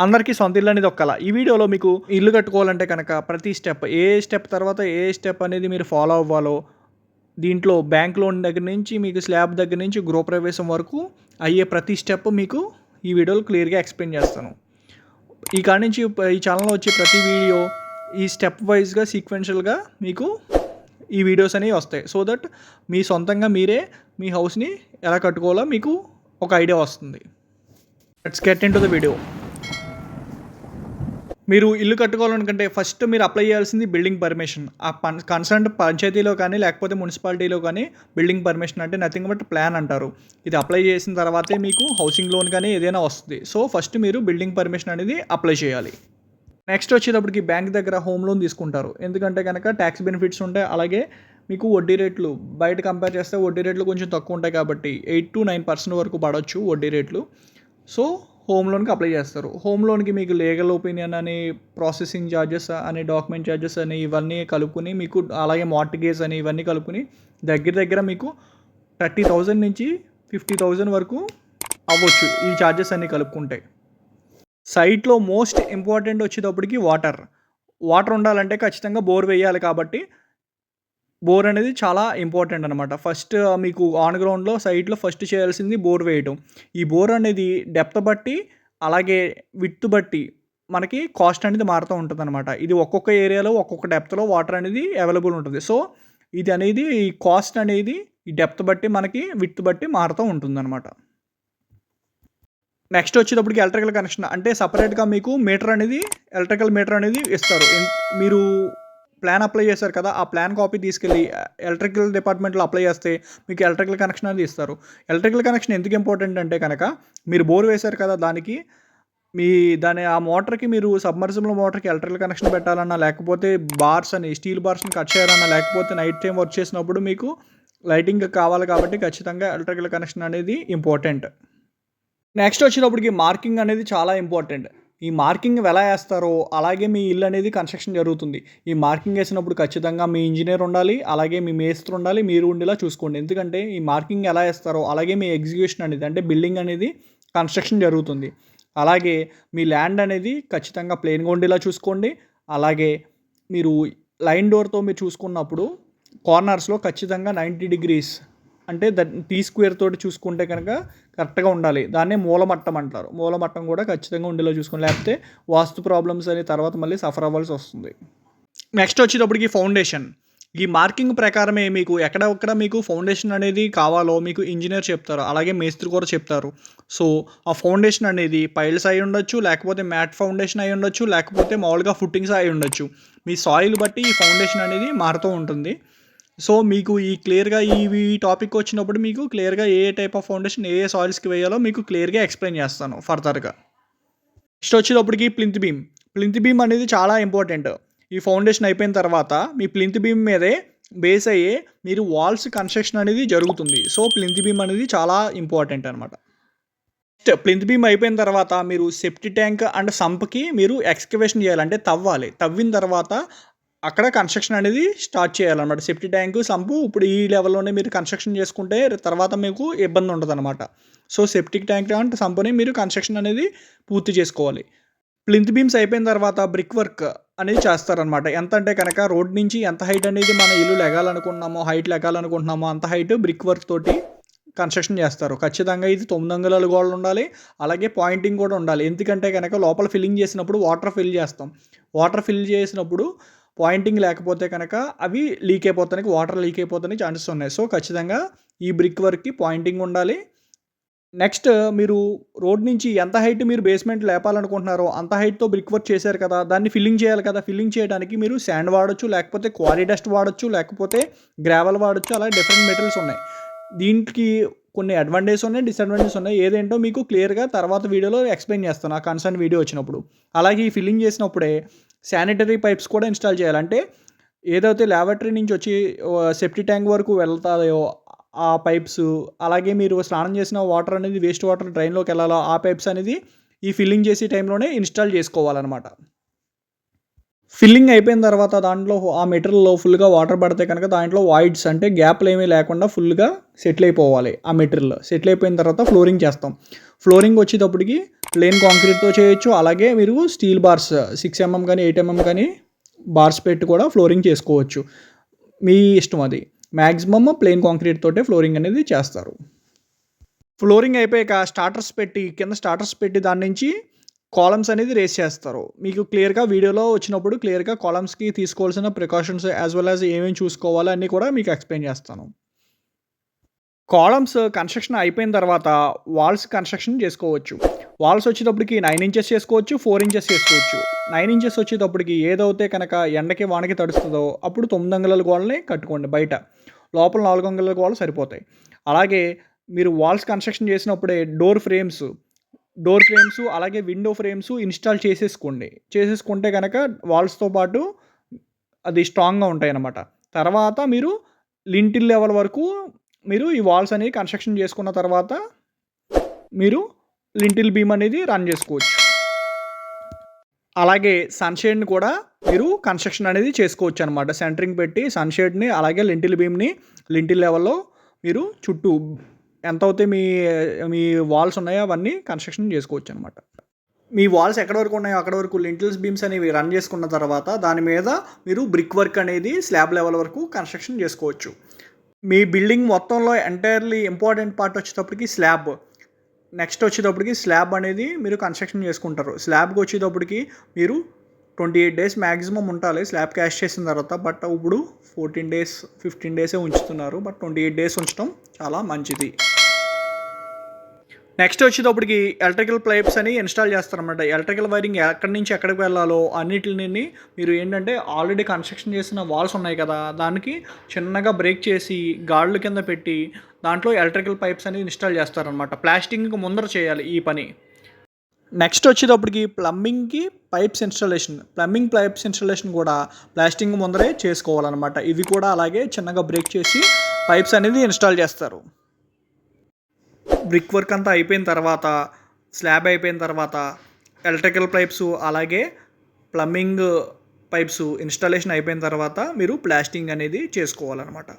అందరికీ సొంత ఇల్లు అనేది ఒక కల. ఈ వీడియోలో మీకు ఇల్లు కట్టుకోవాలంటే కనుక ప్రతి స్టెప్, ఏ స్టెప్ తర్వాత ఏ స్టెప్ అనేది మీరు ఫాలో అవ్వాలో, దీంట్లో బ్యాంక్ లోన్ దగ్గర నుంచి మీకు స్లాబ్ దగ్గర నుంచి గృహప్రవేశం వరకు అయ్యే ప్రతి స్టెప్ మీకు ఈ వీడియోలో క్లియర్గా ఎక్స్ప్లెయిన్ చేస్తాను. ఈ కాడ నుంచి ఈ ఛానల్లో వచ్చే ప్రతి వీడియో ఈ స్టెప్ వైజ్గా సీక్వెన్షియల్గా మీకు ఈ వీడియోస్ అనేవి వస్తాయి. సో దట్ మీ సొంతంగా మీరే మీ హౌస్ని ఎలా కట్టుకోవాలో మీకు ఒక ఐడియా వస్తుంది. Let's get in to the video. మీరు ఇల్లు కట్టుకోవాలనుకుంటే ఫస్ట్ మీరు అప్లై చేయాల్సింది బిల్డింగ్ పర్మిషన్. ఆ కన్సర్న్ పంచాయతీలో కానీ లేకపోతే మున్సిపాలిటీలో కానీ బిల్డింగ్ పర్మిషన్ అంటే నథింగ్ బట్ ప్లాన్ అంటారు. ఇది అప్లై చేసిన తర్వాతే మీకు హౌసింగ్ లోన్ కానీ ఏదైనా వస్తుంది. సో ఫస్ట్ మీరు బిల్డింగ్ పర్మిషన్ అనేది అప్లై చేయాలి. నెక్స్ట్ వచ్చేటప్పటికి బ్యాంక్ దగ్గర హోమ్ లోన్ తీసుకుంటారు. ఎందుకంటే కనుక ట్యాక్స్ బెనిఫిట్స్ ఉంటాయి. అలాగే మీకు వడ్డీ రేట్లు బయట కంపేర్ చేస్తే వడ్డీ రేట్లు కొంచెం తక్కువ ఉంటాయి కాబట్టి 8 to 9% వరకు పడవచ్చు వడ్డీ రేట్లు. సో హోమ్ లోన్కి అప్లై చేస్తారు. హోమ్ లోన్కి మీకు లీగల్ ఒపీనియన్ అని, ప్రాసెసింగ్ ఛార్జెస్ అని, డాక్యుమెంట్ ఛార్జెస్ అని ఇవన్నీ కలుపుకుని మీకు, అలాగే మార్టిగేజ్ అని ఇవన్నీ కలుపుకుని దగ్గర మీకు 30,000 నుంచి 50,000 వరకు అవ్వచ్చు ఈ ఛార్జెస్ అన్నీ కలుపుకుంటే. సైట్లో మోస్ట్ ఇంపార్టెంట్ వచ్చేటప్పటికి వాటర్ ఉండాలంటే ఖచ్చితంగా బోర్ వేయాలి కాబట్టి బోర్ అనేది చాలా ఇంపార్టెంట్ అనమాట. ఫస్ట్ మీకు ఆన్ గ్రౌండ్లో సైట్లో ఫస్ట్ చేయాల్సింది బోర్ వేయటం. ఈ బోర్ అనేది డెప్త్ బట్టి అలాగే విడ్త్ బట్టి మనకి కాస్ట్ అనేది మారుతూ ఉంటుంది అనమాట. ఇది ఒక్కొక్క ఏరియాలో ఒక్కొక్క డెప్త్లో వాటర్ అనేది అవైలబుల్ ఉంటుంది. సో ఇది అనేది ఈ కాస్ట్ అనేది ఈ డెప్త్ బట్టి మనకి విడ్త్ బట్టి మారుతూ ఉంటుంది అనమాట. నెక్స్ట్ వచ్చేటప్పటికి ఎలక్ట్రికల్ కనెక్షన్ అంటే సపరేట్గా మీకు ఎలక్ట్రికల్ మీటర్ అనేది ఇస్తారు. మీరు ప్లాన్ అప్లై చేశారు కదా, ఆ ప్లాన్ కాపీ తీసుకెళ్ళి ఎలక్ట్రికల్ డిపార్ట్మెంట్లో అప్లై చేస్తే మీకు ఎలక్ట్రికల్ కనెక్షన్ అనేది ఇస్తారు. ఎలక్ట్రికల్ కనెక్షన్ ఎందుకు ఇంపార్టెంట్ అంటే కనుక మీరు బోర్ వేశారు కదా, ఆ మోటార్కి మీరు సబ్మర్సిబుల్ మోటార్కి ఎలక్ట్రికల్ కనెక్షన్ పెట్టాలన్నా, లేకపోతే స్టీల్ బార్స్ని కట్ చేయాలన్నా, లేకపోతే నైట్ టైం వర్క్ చేసినప్పుడు మీకు లైటింగ్ కావాలి కాబట్టి ఖచ్చితంగా ఎలక్ట్రికల్ కనెక్షన్ అనేది ఇంపార్టెంట్. నెక్స్ట్ వచ్చేటప్పటికి మార్కింగ్ అనేది చాలా ఇంపార్టెంట్. ఈ మార్కింగ్ ఎలా వేస్తారో అలాగే మీ ఇల్లు అనేది కన్స్ట్రక్షన్ జరుగుతుంది. ఈ మార్కింగ్ వేసినప్పుడు ఖచ్చితంగా మీ ఇంజనీర్ ఉండాలి, అలాగే మీ మేస్త్రి ఉండాలి, మీరు ఉండేలా చూసుకోండి. ఎందుకంటే ఈ మార్కింగ్ ఎలా వేస్తారో అలాగే మీ ఎగ్జిక్యూషన్ అనేది అంటే బిల్డింగ్ అనేది కన్స్ట్రక్షన్ జరుగుతుంది. అలాగే మీ ల్యాండ్ అనేది ఖచ్చితంగా ప్లెయిన్గా ఉండేలా చూసుకోండి. అలాగే మీరు లైన్ డోర్తో మీరు చూసుకున్నప్పుడు కార్నర్స్లో ఖచ్చితంగా 90 degrees అంటే టీ స్క్వేర్ తోటి చూసుకుంటే కనుక కరెక్ట్గా ఉండాలి. దాన్నే మూలమట్టం అంటారు. మూలమట్టం కూడా ఖచ్చితంగా ఉండేలా చూసుకోండి, లేకపోతే వాస్తు ప్రాబ్లమ్స్ అని తర్వాత మళ్ళీ సఫర్ అవ్వాల్సి వస్తుంది. నెక్స్ట్ వచ్చేటప్పటికి ఫౌండేషన్. ఈ మార్కింగ్ ప్రకారమే మీకు ఎక్కడ మీకు ఫౌండేషన్ అనేది కావాలో మీకు ఇంజనీర్ చెప్తారు, అలాగే మేస్త్రి కూడా చెప్తారు. సో ఆ ఫౌండేషన్ అనేది పైల్స్ అయి ఉండొచ్చు, లేకపోతే మ్యాట్ ఫౌండేషన్ అయి ఉండొచ్చు, లేకపోతే మామూలుగా ఫుట్టింగ్స్ అయి ఉండొచ్చు. మీ సాయిల్ బట్టి ఈ ఫౌండేషన్ అనేది మారుతూ ఉంటుంది. సో మీకు ఈ క్లియర్గా ఈ టాపిక్ వచ్చినప్పుడు మీకు క్లియర్గా ఏ టైప్ ఆఫ్ ఫౌండేషన్ ఏ సాయిల్స్కి వేయాలో మీకు క్లియర్గా ఎక్స్ప్లెయిన్ చేస్తాను ఫర్దర్గా. నెక్స్ట్ వచ్చేటప్పటికి ప్లింత్ బీమ్ అనేది చాలా ఇంపార్టెంట్. ఈ ఫౌండేషన్ అయిపోయిన తర్వాత మీ ప్లింత్ బీమ్ మీదే బేస్ అయ్యే మీరు వాల్స్ కన్స్ట్రక్షన్ అనేది జరుగుతుంది. సో ప్లింత్ బీమ్ అనేది చాలా ఇంపార్టెంట్ అనమాట. ప్లింత్ బీమ్ అయిపోయిన తర్వాత మీరు సెప్టీ ట్యాంక్ అండ్ సంప్కి మీరు ఎక్స్కవేషన్ చేయాలంటే తవ్విన తర్వాత అక్కడ కన్స్ట్రక్షన్ అనేది స్టార్ట్ చేయాలన్నమాట. సెప్టీ ట్యాంకు సంపు ఇప్పుడు ఈ లెవెల్లోనే మీరు కన్స్ట్రక్షన్ చేసుకుంటే తర్వాత మీకు ఇబ్బంది ఉంటుంది అనమాట. సో సెప్టిక్ ట్యాంక్ అండ్ సంపుని మీరు కన్స్ట్రక్షన్ అనేది పూర్తి చేసుకోవాలి. ప్లింత్ బీమ్స్ అయిపోయిన తర్వాత బ్రిక్ వర్క్ అనేది చేస్తారనమాట. ఎంత అంటే కనుక రోడ్ నుంచి ఎంత హైట్ అనేది మన ఇల్లు హైట్ లెగాలనుకుంటున్నామో అంత హైట్ బ్రిక్ వర్క్ తోటి కన్స్ట్రక్షన్ చేస్తారు. ఖచ్చితంగా ఇది 9 అంగుళాల గోడలు ఉండాలి, అలాగే పాయింటింగ్ కూడా ఉండాలి. ఎందుకంటే కనుక లోపల ఫిల్లింగ్ చేసినప్పుడు వాటర్ ఫిల్ చేసినప్పుడు పాయింటింగ్ లేకపోతే కనుక అవి వాటర్ లీక్ అయిపోతానికి ఛాన్సెస్ ఉన్నాయి. సో ఖచ్చితంగా ఈ బ్రిక్ వర్క్కి పాయింటింగ్ ఉండాలి. నెక్స్ట్ మీరు రోడ్ నుంచి ఎంత హైట్ మీరు బేస్మెంట్ లేపాలనుకుంటున్నారో అంత హైట్తో బ్రిక్ వర్క్ చేశారు కదా, దాన్ని ఫిల్లింగ్ చేయాలి కదా. ఫిల్లింగ్ చేయడానికి మీరు శాండ్ వాడచ్చు, లేకపోతే క్వారీ డస్ట్ వాడచ్చు, లేకపోతే గ్రావెల్ వాడచ్చు. అలాగే డిఫరెంట్ మెటీరియల్స్ ఉన్నాయి. దీనికి కొన్ని అడ్వాంటేజెస్ ఉన్నాయి, డిసడ్వాంటేజెస్ ఉన్నాయి. ఏదేంటో మీకు క్లియర్గా తర్వాత వీడియోలో ఎక్స్ప్లెయిన్ చేస్తాను ఆ కన్సర్న్ వీడియో వచ్చినప్పుడు. అలాగే ఈ ఫిల్లింగ్ చేసినప్పుడే శానిటరీ పైప్స్ కూడా ఇన్స్టాల్ చేయాలంటే ఏదైతే ల్యాబరేటరీ నుంచి వచ్చి సెప్టీ ట్యాంక్ వరకు వెళ్తాయో ఆ పైప్స్, అలాగే మీరు స్నానం చేసిన వాటర్ అనేది వేస్ట్ వాటర్ డ్రైన్లోకి వెళ్ళాలో ఆ పైప్స్ అనేది ఈ ఫిల్లింగ్ చేసే టైంలోనే ఇన్స్టాల్ చేసుకోవాలన్నమాట. ఫిల్లింగ్ అయిపోయిన తర్వాత దాంట్లో ఆ మెటీరియల్‌లో ఫుల్‌గా వాటర్ పడితే కనుక దాంట్లో వాయిడ్స్ అంటే గ్యాప్‌లు ఏమీ లేకుండా ఫుల్‌గా సెటిల్ అయిపోవాలి ఆ మెటీరియల్. సెటిల్ అయిపోయిన తర్వాత ఫ్లోరింగ్ చేస్తాం. ఫ్లోరింగ్ వచ్చేటప్పటికి ప్లెయిన్ కాంక్రీట్‌తో చేయొచ్చు. అలాగే మీరు స్టీల్ బార్స్ 6 ఎంఎం కానీ, 8 ఎంఎం కానీ బార్స్ పెట్టి కూడా ఫ్లోరింగ్ చేసుకోవచ్చు. మీ ఇష్టం అది. మాక్సిమమ్ ప్లెయిన్ కాంక్రీట్ తోటే ఫ్లోరింగ్ అనేది చేస్తారు. ఫ్లోరింగ్ అయిపోయాక కింద స్టార్టర్స్ పెట్టి దాని నుంచి కాలమ్స్ అనేది రేస్ చేస్తారు. మీకు క్లియర్‌గా వీడియోలో వచ్చినప్పుడు క్లియర్‌గా కాలమ్స్‌కి తీసుకోవాల్సిన ప్రికాషన్స్ యాస్ వెల్ యాస్ ఏమేమి చూసుకోవాలో అన్నీ కూడా మీకు ఎక్స్‌ప్లెయిన్ చేస్తాను. కాలమ్స్ కన్‌స్ట్రక్షన్ అయిపోయిన తర్వాత వాల్స్ కన్‌స్ట్రక్షన్ చేసుకోవచ్చు. వాల్స్ వచ్చేటప్పటికి 9 ఇంచెస్ చేసుకోవచ్చు, 4 ఇంచెస్ చేసుకోవచ్చు. 9 ఇంచెస్ వచ్చేటప్పటికి ఏదైతే కనుక ఎండకి, వానకి తడుస్తుందో అప్పుడు 9 అంగుళాల గోడని కట్టుకోండి బయట. లోపల 4 అంగుళాల గోడలు సరిపోతాయి. అలాగే మీరు వాల్స్ కన్‌స్ట్రక్షన్ చేసినప్పుడే డోర్ ఫ్రేమ్స్ అలాగే విండో ఫ్రేమ్స్ ఇన్‌స్టాల్ చేసేసుకోండి. చేసేసుకుంటే గనక వాల్స్‌తో పాటు అది స్ట్రాంగ్‌గా ఉంటాయన్నమాట. తర్వాత మీరు లింటిల్ లెవెల్ వరకు మీరు ఈ వాల్స్ అనేవి కన్‌స్ట్రక్షన్ చేసుకున్న తర్వాత మీరు లింటిల్ బీమ్ అనేది రన్ చేసుకోవచ్చు. అలాగే సన్‌షేడ్‌ని కూడా మీరు కన్‌స్ట్రక్షన్ అనేది చేసుకోవచ్చనమాట. సెంటరింగ్ పెట్టి సన్‌షేడ్‌ని అలాగే లింటిల్ బీమ్‌ని లింటిల్ లెవెల్‌లో మీరు చుట్టూ ఎంతవుతే మీ వాల్స్ ఉన్నాయో అవన్నీ కన్‌స్ట్రక్షన్ చేసుకోవచ్చనమాట. మీ వాల్స్ ఎక్కడి వరకు ఉన్నాయో అక్కడి వరకు లింటిల్స్ బీమ్స్ అనేవి రన్ చేసుకున్న తర్వాత దాని మీద మీరు బ్రిక్ వర్క్ అనేది స్లాబ్ లెవెల్ వరకు కన్‌స్ట్రక్షన్ చేసుకోవచ్చు. మీ బిల్డింగ్ మొత్తంలో ఎంటైర్‌లీ ఇంపార్టెంట్ పార్ట్ వచ్చేటప్పటికి స్లాబ్. నెక్స్ట్ వచ్చేటప్పటికి స్లాబ్ అనేది మీరు కన్‌స్ట్రక్షన్ చేసుకుంటారు. స్లాబ్‌కి వచ్చేటప్పటికి మీరు 28 డేస్ మ్యాక్సిమం ఉండాలి స్లాబ్ క్యాస్ట్ చేసిన తర్వాత. బట్ ఇప్పుడు 14 డేస్, 15 డేసే ఉంచుతున్నారు. బట్ 28 డేస్ ఉంచడం చాలా మంచిది. నెక్స్ట్ వచ్చేటప్పటికి ఎలక్ట్రికల్ పైప్స్ అని ఇన్‌స్టాల్ చేస్తారనమాట. ఎలక్ట్రికల్ వైరింగ్ ఎక్కడి నుంచి ఎక్కడికి వెళ్ళాలో అన్నిటిని మీరు ఏంటంటే ఆల్రెడీ కన్‌స్ట్రక్షన్ చేసిన వాల్స్ ఉన్నాయి కదా! దానికి చిన్నగా బ్రేక్ చేసి గాడుల కింద పెట్టి దాంట్లో ఎలక్ట్రికల్ పైప్స్ అనేవి ఇన్‌స్టాల్ చేస్తారనమాట. ప్లాస్టింగ్‌కి ముందర చేయాలి ఈ పని. నెక్స్ట్ వచ్చేటప్పటికి ప్లంబింగ్ పైప్స్ ఇన్‌స్టాలేషన్ కూడా ప్లాస్టింగ్ ముందరే చేసుకోవాలనమాట. ఇవి కూడా అలాగే చిన్నగా బ్రేక్ చేసి పైప్స్ అనేది ఇన్‌స్టాల్ చేస్తారు. బ్రిక్ వర్క్ అంతా అయిపోయిన తర్వాత, స్లాబ్ అయిపోయిన తర్వాత ఎలక్ట్రికల్ పైప్స్ అలాగే ప్లంబింగ్ పైప్స్ ఇన్‌స్టాలేషన్ అయిపోయిన తర్వాత మీరు ప్లాస్టింగ్ అనేది చేసుకోవాలన్నమాట.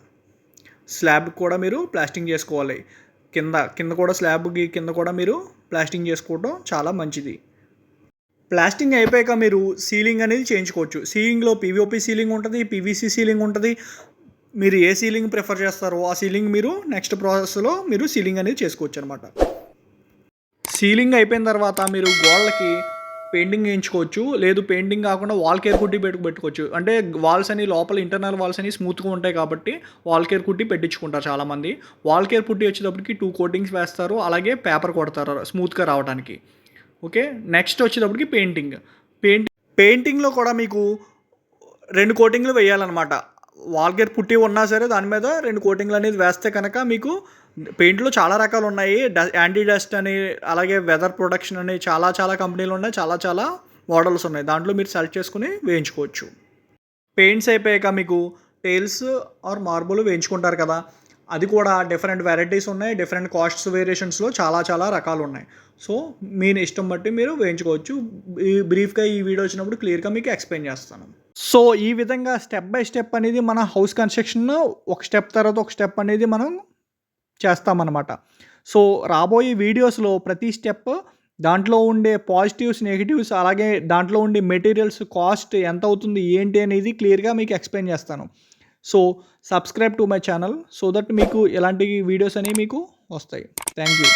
స్లాబ్‌కి కూడా మీరు ప్లాస్టింగ్ చేసుకోవాలి. కింద కూడా స్లాబ్‌కి కింద కూడా మీరు ప్లాస్టింగ్ చేసుకోవడం చాలా మంచిది. ప్లాస్టింగ్ అయిపోయాక మీరు సీలింగ్ అనేది చేయించుకోవచ్చు. సీలింగ్‌లో పీవీఓపీ సీలింగ్ ఉంటది, పీవీసీ సీలింగ్ ఉంటది. మీరు ఏ సీలింగ్ ప్రిఫర్ చేస్తారో ఆ సీలింగ్ మీరు నెక్స్ట్ ప్రాసెస్‌లో మీరు సీలింగ్ అనేది చేసుకోవచ్చనమాట. సీలింగ్ అయిపోయిన తర్వాత మీరు గోడలకి పెయింటింగ్ వేయించుకోవచ్చు. లేదు పెయింటింగ్ కాకుండా వాల్ కేర్ పుట్టి పెట్టుకోవచ్చు. అంటే వాల్స్ అని లోపల ఇంటర్నల్ వాల్స్ అని స్మూత్‌గా ఉంటాయి కాబట్టి వాల్ కేర్ పుట్టి పెట్టించుకుంటారు చాలామంది. వాల్ కేర్ పుట్టి వచ్చేటప్పటికి 2 కోటింగ్స్ వేస్తారు. అలాగే పేపర్ కొడతారు స్మూత్‌గా రావడానికి. ఓకే. నెక్స్ట్ వచ్చేటప్పటికి పెయింటింగ్‌లో కూడా మీకు 2 కోటింగ్‌లు వేయాలన్నమాట. వాల్ కేర్ పుట్టి ఉన్నా సరే దాని మీద 2 కోటింగ్‌లు అనేది వేస్తే కనుక మీకు పెయింట్‌లో చాలా రకాలు ఉన్నాయి. యాంటీ డస్ట్ అని అలాగే వెదర్ ప్రొటెక్షన్ అని చాలా కంపెనీలు ఉన్నాయి. చాలా మోడల్స్ ఉన్నాయి. దాంట్లో మీరు సెలెక్ట్ చేసుకొని వేయించుకోవచ్చు. పెయింట్స్ అయిపోయాక మీకు టైల్స్ ఆర్ మార్బుల్ వేయించుకుంటారు కదా! అది కూడా డిఫరెంట్ వెరైటీస్ ఉన్నాయి. డిఫరెంట్ కాస్ట్స్ వేరియేషన్స్‌లో చాలా రకాలు ఉన్నాయి. సో, మీ ఇష్టం బట్టి మీరు వేయించుకోవచ్చు. బ్రీఫ్‌గా ఈ వీడియో వచ్చినప్పుడు క్లియర్‌గా మీకు ఎక్స్‌ప్లెయిన్ చేస్తాను. సో, ఈ విధంగా స్టెప్ బై స్టెప్ అనేది మన హౌస్ కన్‌స్ట్రక్షన్ ఒక స్టెప్ తర్వాత ఒక స్టెప్ అనేది మనం చేస్తామన్నమాట. సో, రాబోయే వీడియోస్‌లో ప్రతి స్టెప్ దాంట్లో ఉండే పాజిటివ్స్, నెగెటివ్స్ అలాగే దాంట్లో ఉండే మెటీరియల్స్ కాస్ట్ ఎంత అవుతుంది, ఏంటి అనేది క్లియర్‌గా మీకు ఎక్స్‌ప్లెయిన్ చేస్తాను. So, subscribe to my channel so that మీకు ఇలాంటి వీడియోస్ అనేవి మీకు వస్తాయి. Thank you.